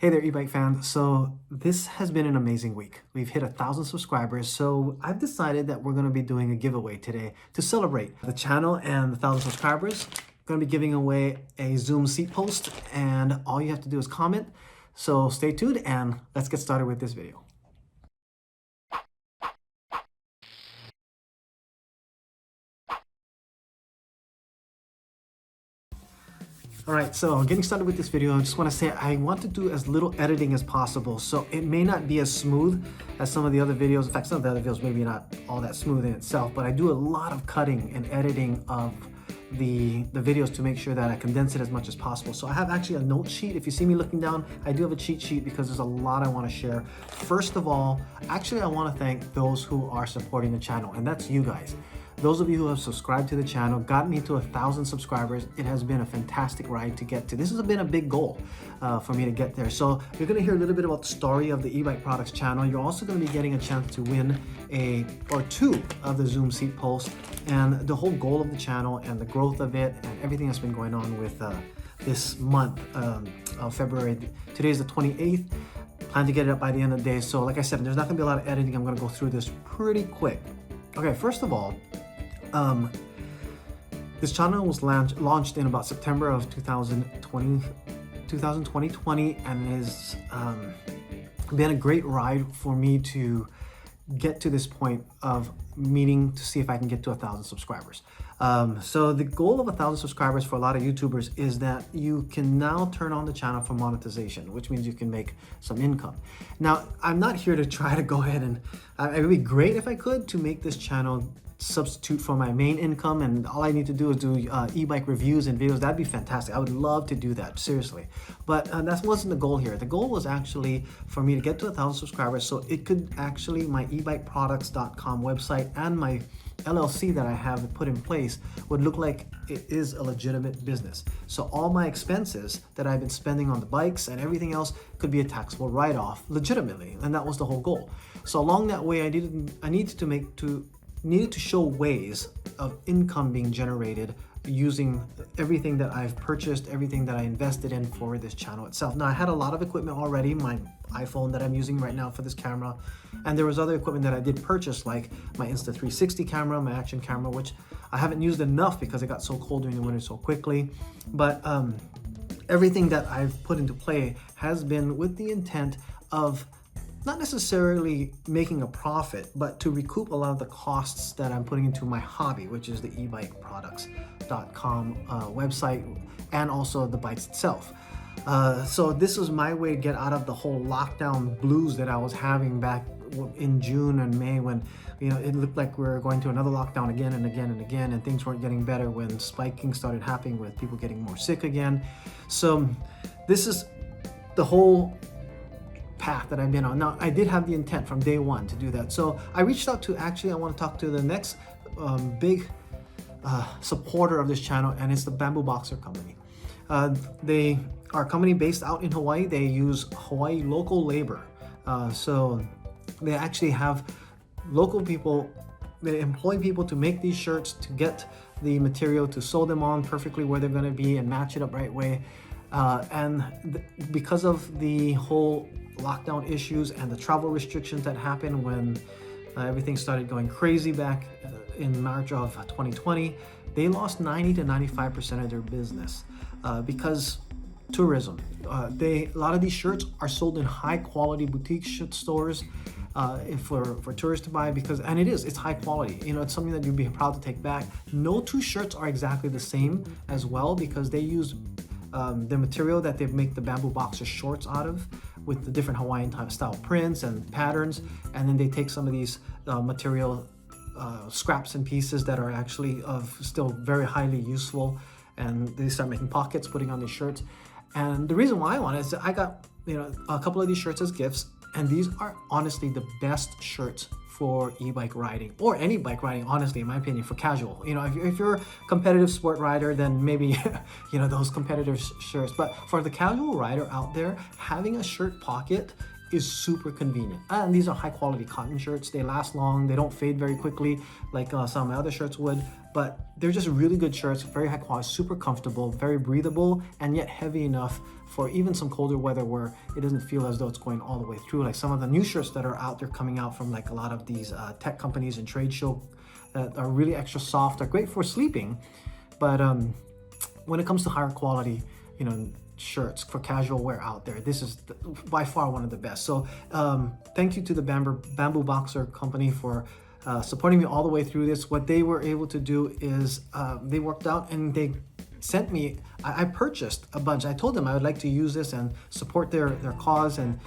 Hey there, e-bike fans. So this has been an amazing week. We've hit 1,000 subscribers. So I've decided that we're going to be doing a giveaway today to celebrate the channel and the 1,000 subscribers. Going to be giving away a Zoom seat post, and all you have to do is comment. So stay tuned and let's get started with this video. All right, so getting started with this video, I just want to say I want to do as little editing as possible. So it may not be as smooth as some of the other videos. In fact, some of the other videos maybe not all that smooth in itself, but I do a lot of cutting and editing of the videos to make sure that I condense it as much as possible. So I have actually a note sheet. If you see me looking down, I do have a cheat sheet because there's a lot I want to share. First of all, actually I want to thank those who are supporting the channel, and that's you guys. Those of you who have subscribed to the channel, got me to 1,000 subscribers. It has been a fantastic ride to get to. This has been a big goal for me to get there. So you're going to hear a little bit about the story of the Ebike Products channel. You're also going to be getting a chance to win two of the Zoom seat posts, and the whole goal of the channel and the growth of it and everything that's been going on with this month of February. Today is the 28th. Plan to get it up by the end of the day. So like I said, there's not going to be a lot of editing. I'm going to go through this pretty quick. Okay, first of all, this channel was launched in about September of 2020, and it has been a great ride for me to get to this point of meaning to see if I can get to 1,000 subscribers. So the goal of 1,000 subscribers for a lot of YouTubers is that you can now turn on the channel for monetization, which means you can make some income. Now, I'm not here to try to go ahead and it would be great if I could to make this channel substitute for my main income, and all I need to do is do e-bike reviews and videos. That'd be fantastic. I would love to do that, seriously. But that wasn't the goal here. The goal was actually for me to get to 1,000 subscribers so it could actually, my ebikeproducts.com website and my LLC that I have put in place would look like it is a legitimate business. So all my expenses that I've been spending on the bikes and everything else could be a taxable write-off legitimately, and that was the whole goal. So along that way, I needed to show ways of income being generated using everything that I've purchased, everything that I invested in for this channel itself. Now, I had a lot of equipment already, my iPhone that I'm using right now for this camera, and there was other equipment that I did purchase, like my Insta360 camera, my action camera, which I haven't used enough because it got so cold during the winter so quickly. But everything that I've put into play has been with the intent of not necessarily making a profit, but to recoup a lot of the costs that I'm putting into my hobby, which is the ebikeproducts.com website, and also the bikes itself. So this was my way to get out of the whole lockdown blues that I was having back in June and May, when it looked like we were going to another lockdown again and again and again, and things weren't getting better, when spiking started happening with people getting more sick again. So this is the whole path that I've been on. Now, I did have the intent from day one to do that. So I reached out to, I want to talk to the next big supporter of this channel, and it's the Bamboo Boxer company. They are a company based out in Hawaii. They use Hawaii local labor. So they actually have local people, they employ people to make these shirts, to get the material, to sew them on perfectly where they're going to be and match it up right way. Because of the whole lockdown issues and the travel restrictions that happened when everything started going crazy back in March of 2020, they lost 90 to 95% of their business because tourism. A lot of these shirts are sold in high quality boutique stores for tourists to buy, and it's high quality. It's something that you'd be proud to take back. No two shirts are exactly the same as well, because they use the material that they make the Bamboo Boxer shorts out of, with the different Hawaiian style prints and patterns, and then they take some of these material scraps and pieces that are actually still very highly useful, and they start making pockets, putting on these shirts. And the reason why I want it is that I got a couple of these shirts as gifts, and these are honestly the best shirts for e-bike riding, or any bike riding, honestly, in my opinion, for casual. If you're a competitive sport rider, then maybe those competitive shirts. But for the casual rider out there, having a shirt pocket is super convenient. And these are high quality cotton shirts. They last long, they don't fade very quickly like some of my other shirts would, but they're just really good shirts, very high quality, super comfortable, very breathable, and yet heavy enough for even some colder weather where it doesn't feel as though it's going all the way through. Like some of the new shirts that are out there coming out from like a lot of these tech companies and trade show that are really extra soft, are great for sleeping. But when it comes to higher quality, you know, shirts for casual wear out there, this is by far one of the best. So thank you to the Bamboo Boxer company for supporting me all the way through this. What they were able to do is they worked out and they sent me, I purchased a bunch. I told them I would like to use this and support their cause, and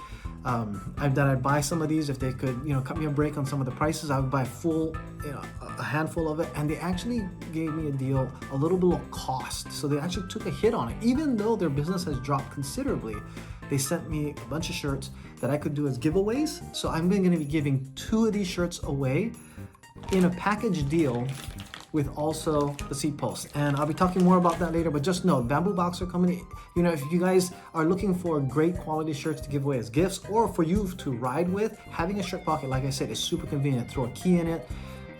that I'd buy some of these if they could, you know, cut me a break on some of the prices. I would buy full, you know, a handful of it, and they actually gave me a deal a little below cost. So they actually took a hit on it, even though their business has dropped considerably. They sent me a bunch of shirts that I could do as giveaways. So I'm going to be giving 2 of these shirts away in a package deal with also the seat post, and I'll be talking more about that later. But just know, Bamboo Boxer company, you know, if you guys are looking for great quality shirts to give away as gifts or for you to ride with, having a shirt pocket, like I said, is super convenient. Throw a key in it.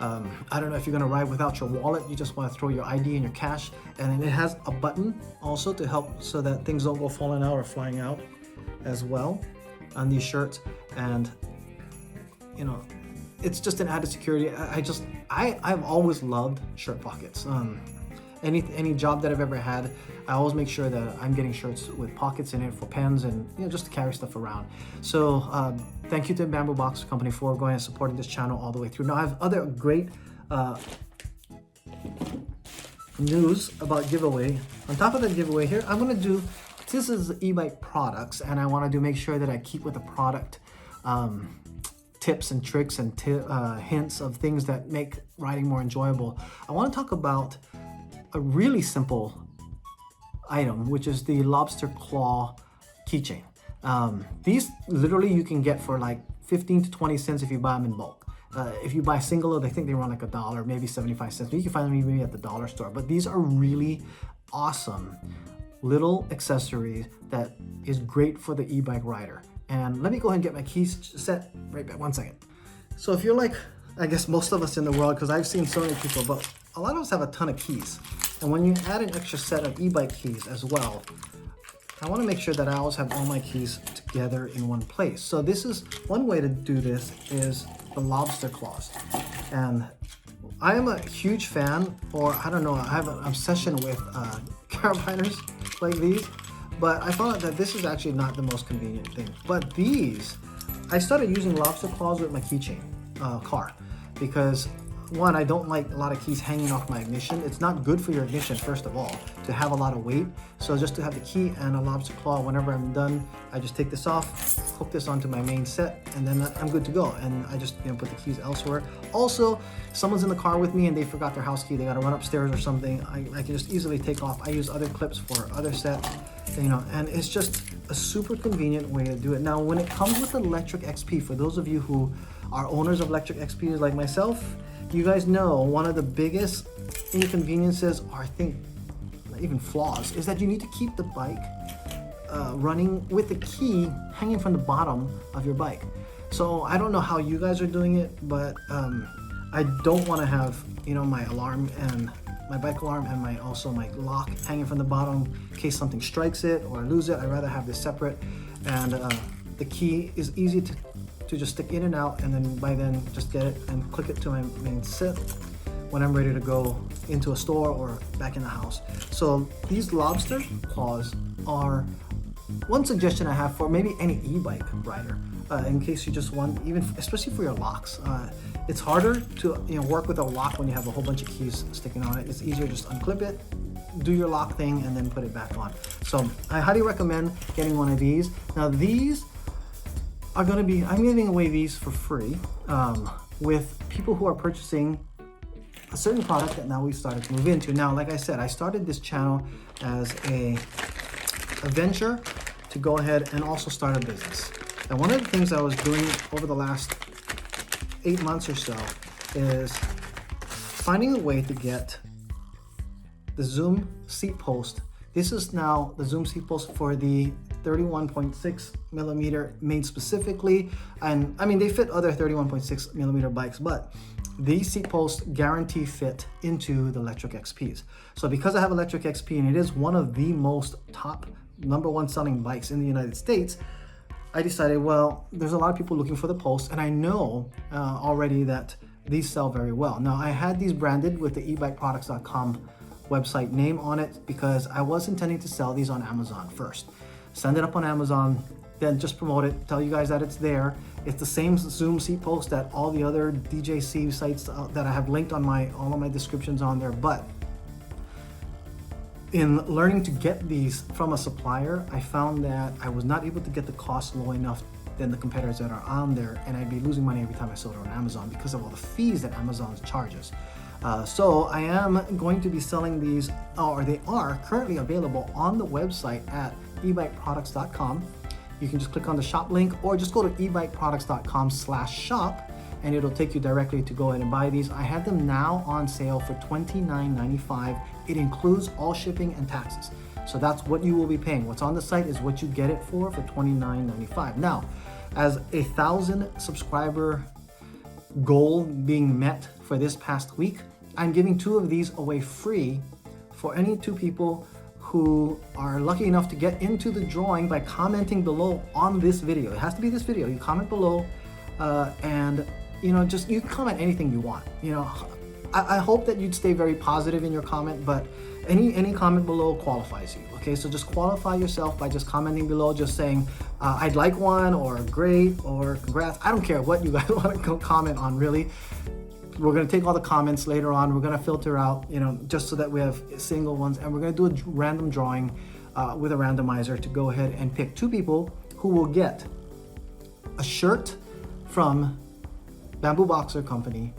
I don't know if you're gonna ride without your wallet, you just want to throw your ID and your cash, and it has a button also to help so that things don't go falling out or flying out as well on these shirts. And you know, it's just an added security. I've always loved shirt pockets. Any job that I've ever had, I always make sure that I'm getting shirts with pockets in it for pens and, you know, just to carry stuff around. So thank you to Bamboo Boxer company for going and supporting this channel all the way through. Now I have other great news about giveaway. On top of that giveaway here, I'm gonna do, this is Ebike Products, and I want to make sure that I keep with the product tips and tricks and hints of things that make riding more enjoyable. I want to talk about a really simple item, which is the lobster claw keychain. These literally you can get for like 15 to 20 cents if you buy them in bulk. If you buy single, I think they run like $1, maybe 75 cents. You can find them even at the dollar store. But these are really awesome little accessories that is great for the e-bike rider. And let me go ahead and get my keys set right back. 1 second. So if you're like, I guess most of us in the world, because I've seen so many people, but a lot of us have a ton of keys. And when you add an extra set of e-bike keys as well, I want to make sure that I always have all my keys together in one place. So this is one way to do this, is the lobster claws. And I am a huge fan, or I don't know, I have an obsession with carabiners like these. But I found out that this is actually not the most convenient thing. But these, I started using lobster claws with my keychain car, because one, I don't like a lot of keys hanging off my ignition. It's not good for your ignition, first of all, to have a lot of weight. So just to have the key and a lobster claw, whenever I'm done, I just take this off, hook this onto my main set, and then I'm good to go. And I just, you know, put the keys elsewhere. Also, if someone's in the car with me and they forgot their house key, they got to run upstairs or something, I can just easily take off. I use other clips for other sets, you know, and it's just a super convenient way to do it. Now, when it comes with the Lectric XP, for those of you who are owners of Lectric XPs like myself, you guys know one of the biggest inconveniences, or I think even flaws, is that you need to keep the bike running with the key hanging from the bottom of your bike. So I don't know how you guys are doing it, but I don't want to have, you know, my alarm and my bike alarm and my lock hanging from the bottom in case something strikes it or I lose it. I'd rather have this separate, and the key is easy to just stick in and out, and then by then just get it and click it to my main set when I'm ready to go into a store or back in the house. So these lobster claws are one suggestion I have for maybe any e-bike rider, in case you just want, even especially for your locks. It's harder to, you know, work with a lock when you have a whole bunch of keys sticking on it. It's easier just unclip it, do your lock thing, and then put it back on. So I highly recommend getting one of these. Now these are going to be, I'm giving away these for free with people who are purchasing a certain product that now we started to move into. Now, like I said, I started this channel as a venture to go ahead and also start a business. And one of the things I was doing over the last 8 months or so is finding a way to get the Zoom seat post. This is now the Zoom seat post for the 31.6 millimeter made specifically. And I mean, they fit other 31.6 millimeter bikes, but these seat posts guarantee fit into the Lectric XPs. So because I have a Lectric XP and it is one of the most top #1 selling bikes in the United States, I decided, well, there's a lot of people looking for the posts, and I know already that these sell very well. Now, I had these branded with the ebikeproducts.com website name on it because I was intending to sell these on Amazon first. Send it up on Amazon, then just promote it, tell you guys that it's there. It's the same Zoom seat post that all the other DJC sites that I have linked on all of my descriptions on there. But in learning to get these from a supplier, I found that I was not able to get the cost low enough than the competitors that are on there, and I'd be losing money every time I sold it on Amazon because of all the fees that Amazon charges. So I am going to be selling these, or they are currently available on the website at ebikeproducts.com. You can just click on the shop link or just go to ebikeproducts.com/shop and it'll take you directly to go ahead and buy these. I have them now on sale for $29.95. It includes all shipping and taxes. So that's what you will be paying. What's on the site is what you get it for $29.95. Now, as 1,000 subscriber goal being met for this past week, I'm giving 2 of these away free for any 2 people who are lucky enough to get into the drawing by commenting below on this video. It has to be this video. You comment below and just you can comment anything you want. I hope that you'd stay very positive in your comment, but any comment below qualifies you. Okay, so just qualify yourself by just commenting below, just saying I'd like one, or great, or congrats. I don't care what you guys want to comment on, really. We're going to take all the comments later on. We're going to filter out, just so that we have single ones, and we're going to do a random drawing with a randomizer to go ahead and pick 2 people who will get a shirt from Bamboo Boxer Company.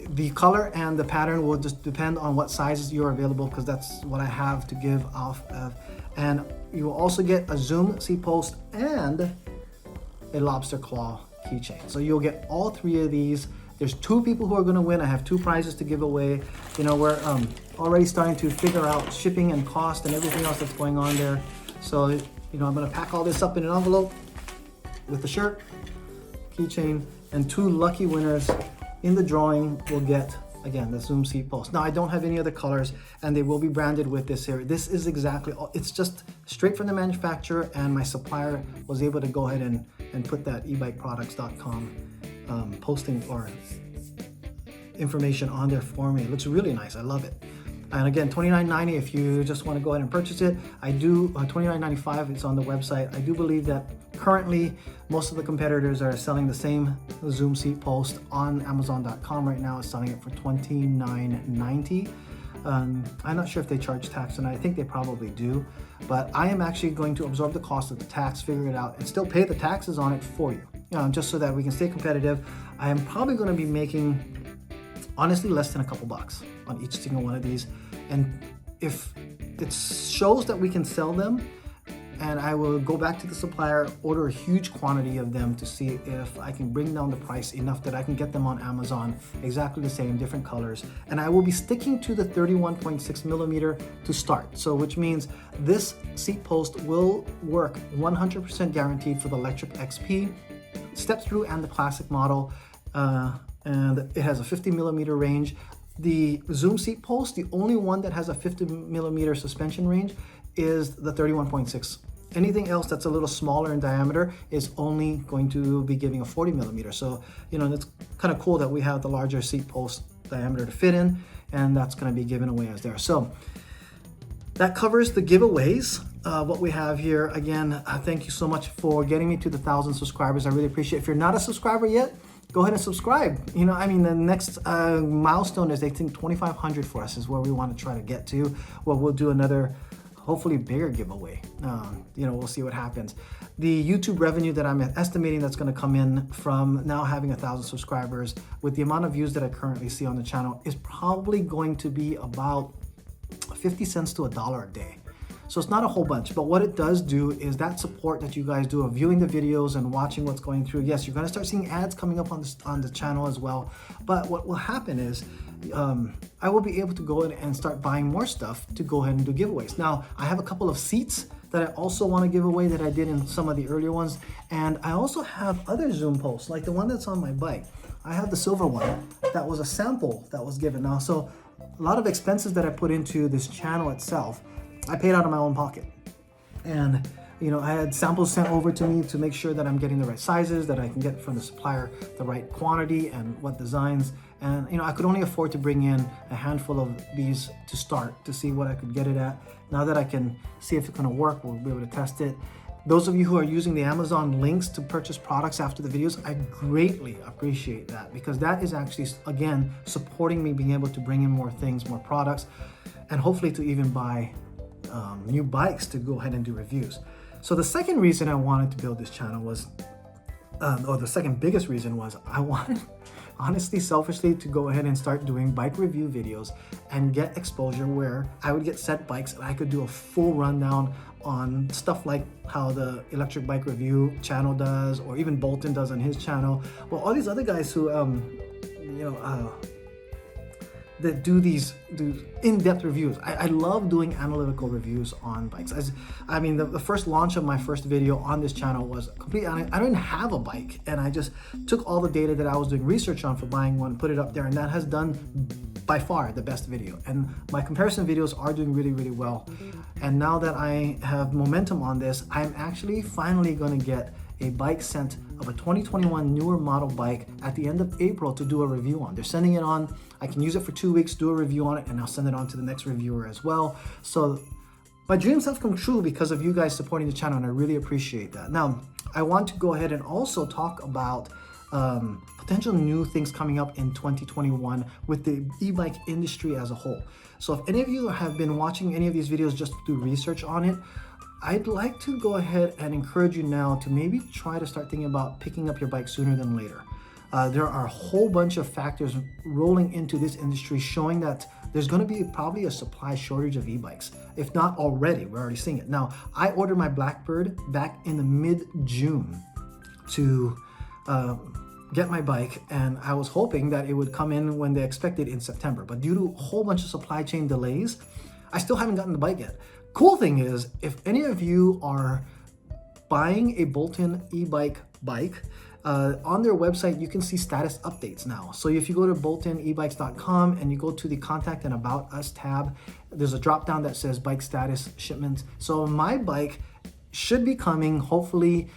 The color and the pattern will just depend on what sizes you're available, because that's what I have to give off of. And you will also get a Zoom seat post and a lobster claw keychain. So you'll get all 3 of these. There's 2 people who are going to win. I have 2 prizes to give away. We're already starting to figure out shipping and cost and everything else that's going on there. So, I'm going to pack all this up in an envelope with the shirt, keychain, and 2 lucky winners in the drawing will get, again, the Zoom seat post. Now, I don't have any other colors, and they will be branded with this here. This is exactly, it's just straight from the manufacturer, and my supplier was able to go ahead and put that ebikeproducts.com posting or information on there for me. It looks really nice. I love it. And again, $29.90 if you just want to go ahead and purchase it. I do $29.95. It's on the website. I do believe that currently most of the competitors are selling the same Zoom seat post on Amazon.com right now. It's selling it for $29.90. I'm not sure if they charge tax, and I think they probably do, but I am actually going to absorb the cost of the tax, figure it out, and still pay the taxes on it for you, just so that we can stay competitive. I am probably going to be making, honestly, less than a couple bucks on each single one of these. And if it shows that we can sell them, and I will go back to the supplier, order a huge quantity of them to see if I can bring down the price enough that I can get them on Amazon exactly the same, different colors. And I will be sticking to the 31.6 millimeter to start. So which means this seat post will work 100% guaranteed for the Lectric XP, step through, and the classic model. And it has a 50 millimeter range. The Zoom seat post, the only one that has a 50 millimeter suspension range, is the 31.6. Anything else that's a little smaller in diameter is only going to be giving a 40 millimeter. So, it's kind of cool that we have the larger seat post diameter to fit in, and that's going to be given away as there. So that covers the giveaways. What we have here. Again, thank you so much for getting me to the 1,000 subscribers. I really appreciate it. If you're not a subscriber yet, go ahead and subscribe. The next milestone is, I think, 2,500 for us is where we want to try to get to. Well, we'll do another, hopefully bigger giveaway. We'll see what happens. The YouTube revenue that I'm estimating that's going to come in from now having 1,000 subscribers, with the amount of views that I currently see on the channel, is probably going to be about 50 cents to $1 a day. So it's not a whole bunch, but what it does do is that support that you guys do of viewing the videos and watching what's going through. Yes, you're going to start seeing ads coming up on the channel as well. But what will happen is I will be able to go in and start buying more stuff to go ahead and do giveaways. Now, I have a couple of seats that I also want to give away that I did in some of the earlier ones. And I also have other Zoom posts, like the one that's on my bike. I have the silver one that was a sample that was given. Now, so a lot of expenses that I put into this channel itself, I paid out of my own pocket. And you know, I had samples sent over to me to make sure that I'm getting the right sizes, that I can get from the supplier the right quantity and what designs. And you know, I could only afford to bring in a handful of these to start, to see what I could get it at. Now that I can see if it's gonna work, we'll be able to test it. Those of you who are using the Amazon links to purchase products after the videos, I greatly appreciate that, because that is actually, again, supporting me being able to bring in more things, more products, and hopefully to even buy new bikes to go ahead and do reviews. So the second reason I wanted to build this channel was, or the second biggest reason was, I wanted, honestly, selfishly, to go ahead and start doing bike review videos and get exposure where I would get set bikes and I could do a full rundown on stuff like how the Electric Bike Review channel does, or even Bolton does on his channel. Well, all these other guys who, that do in-depth reviews. I love doing analytical reviews on bikes. I mean, the first launch of my first video on this channel was complete. I don't even have a bike, and I just took all the data that I was doing research on for buying one, put it up there, and that has done by far the best video. And my comparison videos are doing really, really well. And now that I have momentum on this, I'm actually finally going to get a bike sent of a 2021 newer model bike at the end of April to do a review on. They're sending it on. I can use it for 2 weeks, do a review on it, and I'll send it on to the next reviewer as well. So my dreams have come true because of you guys supporting the channel, and I really appreciate that. Now, I want to go ahead and also talk about potential new things coming up in 2021 with the e-bike industry as a whole. So if any of you have been watching any of these videos just to do research on it, I'd like to go ahead and encourage you now to maybe try to start thinking about picking up your bike sooner than later. There are a whole bunch of factors rolling into this industry showing that there's going to be probably a supply shortage of e-bikes. If not already, we're already seeing it. Now, I ordered my Blackbird back in the mid-June to get my bike, and I was hoping that it would come in when they expected in September. But due to a whole bunch of supply chain delays, I still haven't gotten the bike yet. Cool thing is, if any of you are buying a Bolton e-bike bike, on their website, you can see status updates now. So if you go to boltonebikes.com and you go to the Contact and About Us tab, there's a drop down that says bike status shipments. So my bike should be coming hopefully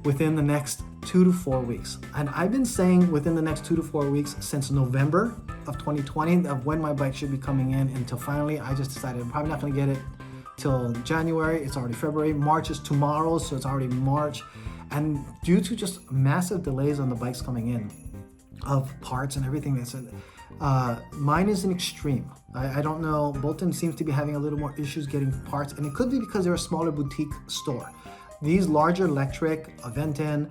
within the next 2 to 4 weeks. And I've been saying within the next 2 to 4 weeks since November of 2020 of when my bike should be coming in, until finally I just decided I'm probably not gonna get it till January. It's already February. March is tomorrow, so it's already March. And due to just massive delays on the bikes coming in of parts and everything that's in, mine is an extreme. I don't know, Bolton seems to be having a little more issues getting parts, and it could be because they're a smaller boutique store. These larger Lectric, Aventon,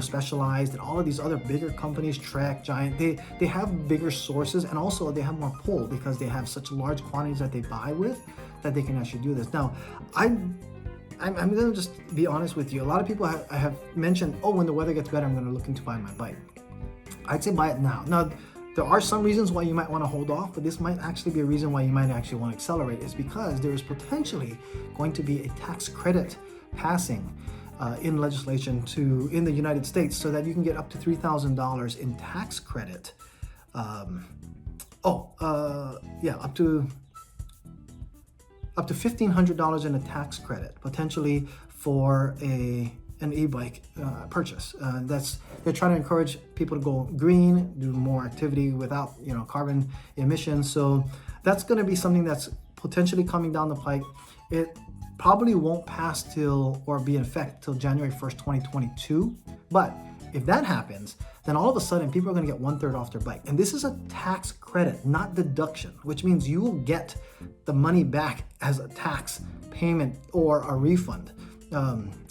Specialized, and all of these other bigger companies, Trek, Giant, they have bigger sources, and also they have more pull because they have such large quantities that they buy with that they can actually do this. Now, I'm gonna just be honest with you. A lot of people have mentioned, oh, when the weather gets better, I'm gonna look into buying my bike. I'd say buy it now. Now, there are some reasons why you might wanna hold off, but this might actually be a reason why you might actually wanna accelerate, is because there is potentially going to be a tax credit passing in legislation in the United States, so that you can get up to $3,000 in tax credit. Up to $1,500 in a tax credit, potentially for an e-bike purchase. They're trying to encourage people to go green, do more activity without carbon emissions. So that's going to be something that's potentially coming down the pike. It probably won't pass or be in effect till January 1st, 2022. But if that happens, then all of a sudden people are going to get 1/3 off their bike. And this is a tax credit, not deduction, which means you will get the money back as a tax payment or a refund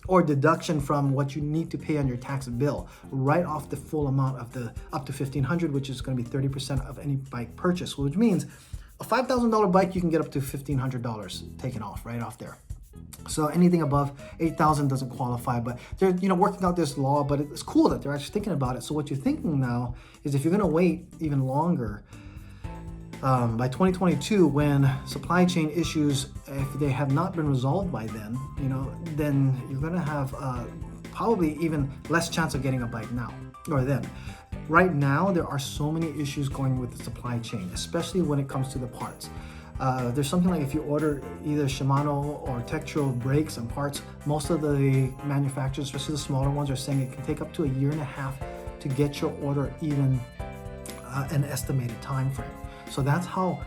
or deduction from what you need to pay on your tax bill right off the full amount of the up to $1,500, which is going to be 30% of any bike purchase, which means a $5,000 bike, you can get up to $1,500 taken off right off there. So anything above $8,000 doesn't qualify, but they're working out this law. But it's cool that they're actually thinking about it. So what you're thinking now is, if you're going to wait even longer, by 2022, when supply chain issues, if they have not been resolved by then, then you're going to have probably even less chance of getting a bike now or then. Right now, there are so many issues going with the supply chain, especially when it comes to the parts. There's something like if you order either Shimano or Tektro brakes and parts, most of the manufacturers, especially the smaller ones, are saying it can take up to a year and a half to get your order even an estimated time frame. So that's how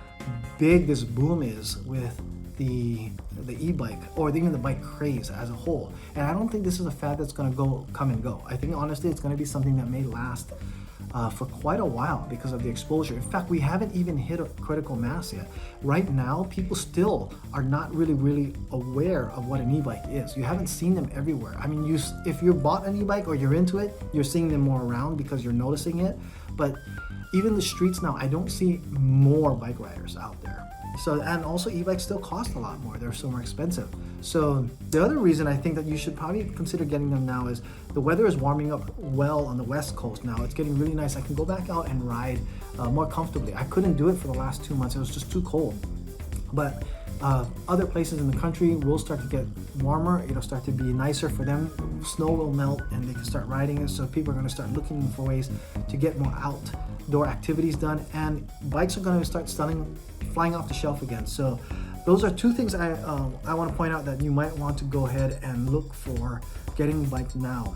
big this boom is with the e-bike or even the bike craze as a whole. And I don't think this is a fad that's going to come and go. I think honestly it's going to be something that may last for quite a while because of the exposure. In fact, we haven't even hit a critical mass yet. Right now, people still are not really aware of what an e-bike is. You haven't seen them everywhere. I mean, if you bought an e-bike or you're into it, you're seeing them more around because you're noticing it. But even the streets now, I don't see more bike riders out there. So, and also e-bikes still cost a lot more. They're so more expensive. So the other reason I think that you should probably consider getting them now is the weather is warming up well on the West Coast now. It's getting really nice. I can go back out and ride more comfortably. I couldn't do it for the last 2 months. It was just too cold. But other places in the country will start to get warmer. It'll start to be nicer for them. Snow will melt and they can start riding it. So people are going to start looking for ways to get more outdoor activities done. And bikes are going to start flying off the shelf again. So those are two things I want to point out that you might want to go ahead and look for getting bikes now.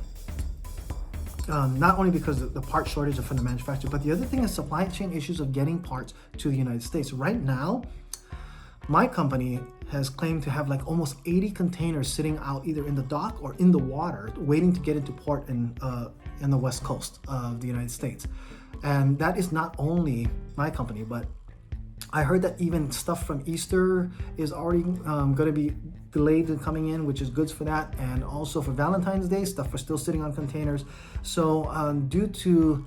Not only because of the part shortage from the manufacturer, but the other thing is supply chain issues of getting parts to the United States. Right now, my company has claimed to have like almost 80 containers sitting out either in the dock or in the water waiting to get into port in the West Coast of the United States. And that is not only my company, but I heard that even stuff from Easter is already going to be delayed in coming in, which is good for that. And also for Valentine's Day, stuff are still sitting on containers. So due to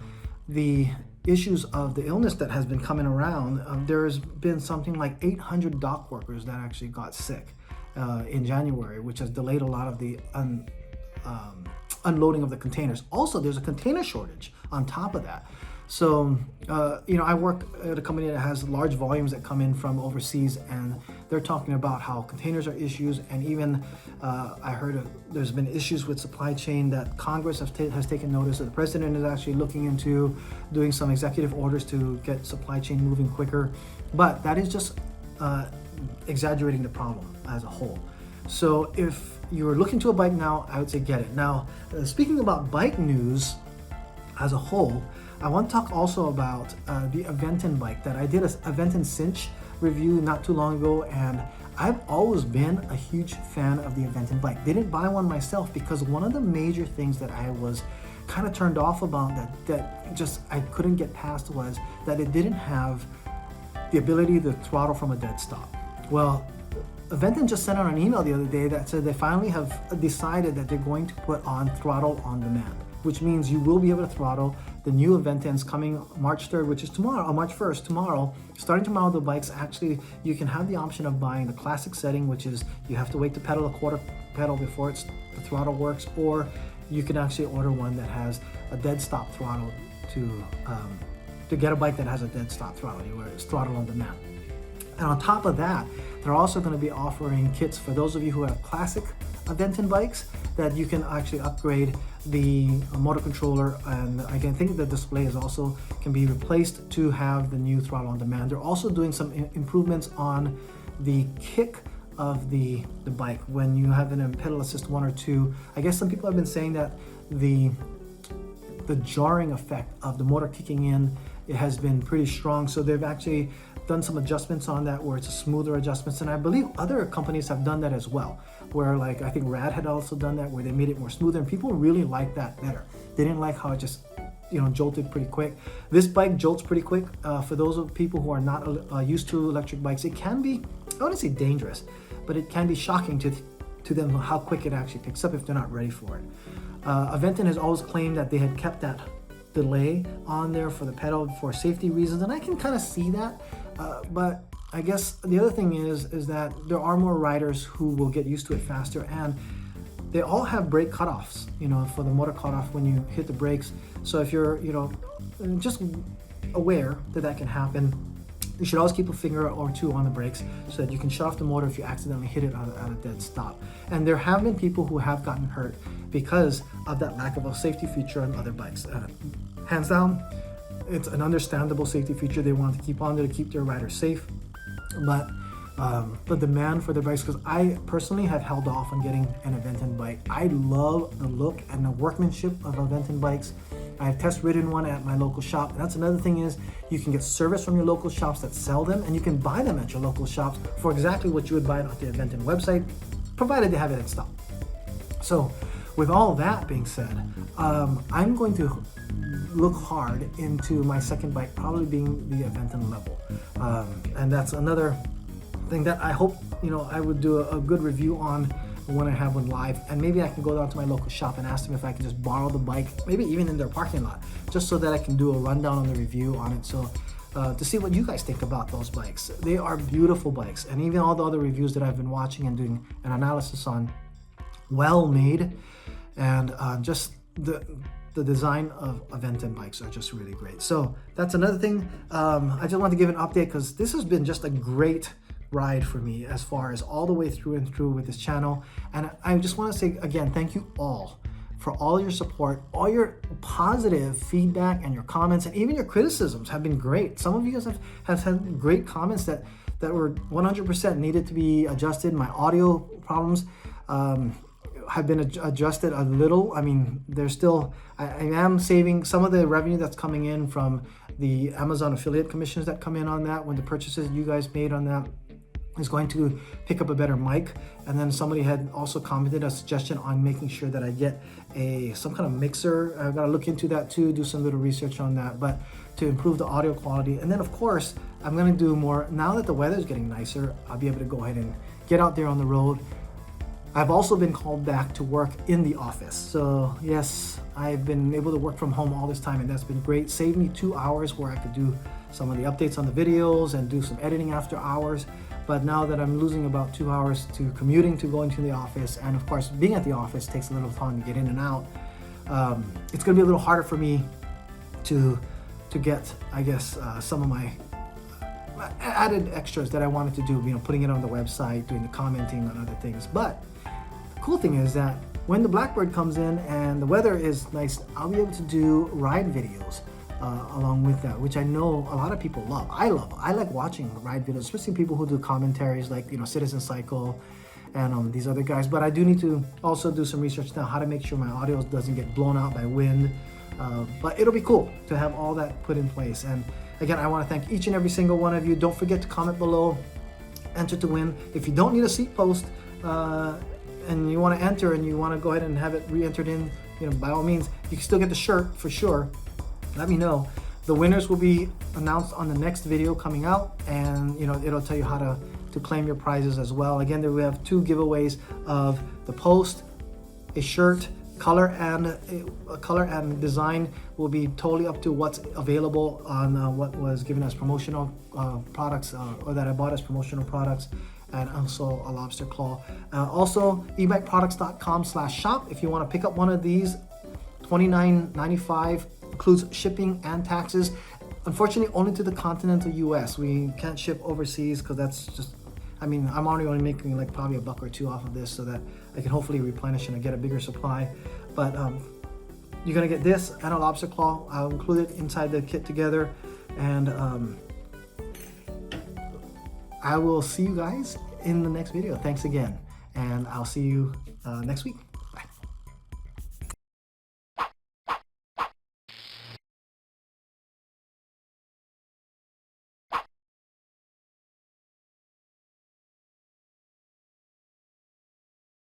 the issues of the illness that has been coming around, there's been something like 800 dock workers that actually got sick in January, which has delayed a lot of the unloading of the containers. Also, there's a container shortage on top of that. So, I work at a company that has large volumes that come in from overseas, and they're talking about how containers are issues, and even I heard there's been issues with supply chain that Congress has taken notice. That the president is actually looking into doing some executive orders to get supply chain moving quicker, but that is just exaggerating the problem as a whole. So if you're looking to a bike now, I would say get it. Now, speaking about bike news as a whole, I want to talk also about the Eventon bike that I did a Eventon cinch review not too long ago, and I've always been a huge fan of the Eventon bike. Didn't buy one myself because one of the major things that I was kind of turned off about that just I couldn't get past was that it didn't have the ability to throttle from a dead stop. Well, Eventon just sent out an email the other day that said they finally have decided that they're going to put on throttle on demand, which means you will be able to throttle. The new Eventons coming March 3rd, which is tomorrow, March 1st, tomorrow. Starting tomorrow, the bikes actually, you can have the option of buying the classic setting, which is you have to wait to pedal a quarter pedal before the throttle works, or you can actually order one that has a dead stop throttle to get a bike that has a dead stop throttle, where it's throttle on demand. And on top of that, they're also going to be offering kits for those of you who have classic Aventon bikes that you can actually upgrade the motor controller, and I can think the display is also can be replaced to have the new throttle on demand. They're also doing some improvements on the kick of the bike when you have a pedal assist 1 or 2. I guess some people have been saying that the jarring effect of the motor kicking in, it has been pretty strong, so they've actually done some adjustments on that where it's a smoother adjustments, and I believe other companies have done that as well, where like I think Rad had also done that where they made it more smoother, and people really like that better. They didn't like how it just jolted pretty quick. This bike jolts pretty quick. For those of people who are not used to electric bikes, it can be, I wouldn't say dangerous, but it can be shocking to them how quick it actually picks up if they're not ready for it. Eventon has always claimed that they had kept that delay on there for the pedal for safety reasons, and I can kind of see that. But I guess the other thing is that there are more riders who will get used to it faster, and they all have brake cutoffs, for the motor cutoff when you hit the brakes. So if you're, just aware that can happen, You should always keep a finger or two on the brakes so that you can shut off the motor if you accidentally hit it at a dead stop. And there have been people who have gotten hurt because of that lack of a safety feature on other bikes. Hands down, it's an understandable safety feature they want to keep on there to keep their riders safe. But the demand for the bikes, because I personally have held off on getting an Eventon bike. I love the look and the workmanship of Eventon bikes. I have test ridden one at my local shop. And that's another thing is you can get service from your local shops that sell them, and you can buy them at your local shops for exactly what you would buy it on the Eventon website, provided they have it in stock. So with all that being said, I'm going to look hard into my second bike, probably being the Eventon level. And that's another thing that I hope, I would do a good review on when I have one live, and maybe I can go down to my local shop and ask them if I can just borrow the bike, maybe even in their parking lot, just so that I can do a rundown on the review on it. So to see what you guys think about those bikes. They are beautiful bikes, and even all the other reviews that I've been watching and doing an analysis on, well made, and just the design of Eventon bikes are just really great. So that's another thing. I just want to give an update because this has been just a great ride for me as far as all the way through and through with this channel. And I just want to say again, thank you all for all your support, all your positive feedback, and your comments, and even your criticisms have been great. Some of you guys have had great comments that were 100% needed to be adjusted. My audio problems have been adjusted a little. I mean, there's still, I am saving some of the revenue that's coming in from the Amazon affiliate commissions that come in on that, when the purchases you guys made on that is going to pick up a better mic. And then somebody had also commented a suggestion on making sure that I get some kind of mixer. I've got to look into that too, do some little research on that, but to improve the audio quality. And then of course, I'm going to do more, now that the weather is getting nicer, I'll be able to go ahead and get out there on the road. I've also been called back to work in the office. So yes, I've been able to work from home all this time, and that's been great. Saved me 2 hours where I could do some of the updates on the videos and do some editing after hours. But now that I'm losing about 2 hours to commuting to going to the office, and of course being at the office takes a little time to get in and out, it's gonna be a little harder for me to get, I guess, some of my added extras that I wanted to do, putting it on the website, doing the commenting on other things. But the cool thing is that when the Blackbird comes in and the weather is nice, I'll be able to do ride videos along with that, which I know a lot of people love. I like watching ride videos, especially people who do commentaries like Citizen Cycle and these other guys. But I do need to also do some research now how to make sure my audio doesn't get blown out by wind. But it'll be cool to have all that put in place. And again, I want to thank each and every single one of you. Don't forget to comment below, enter to win. If you don't need a seat post and you want to enter and you want to go ahead and have it re-entered in, by all means, you can still get the shirt for sure. Let me know. The winners will be announced on the next video coming out, and it'll tell you how to claim your prizes as well. Again, there we have 2 giveaways of the post, a shirt. Color and design will be totally up to what's available on what was given as promotional products, or that I bought as promotional products, and also a lobster claw. Also, ebikeproducts.com/shop. If you want to pick up one of these, $29.95, includes shipping and taxes. Unfortunately, only to the continental US. We can't ship overseas because that's just, I'm already only making like probably $1 or $2 off of this, so that I can hopefully replenish and get a bigger supply. But you're gonna get this and a lobster claw. I'll include it inside the kit together, and I will see you guys in the next video. Thanks again, and I'll see you next week.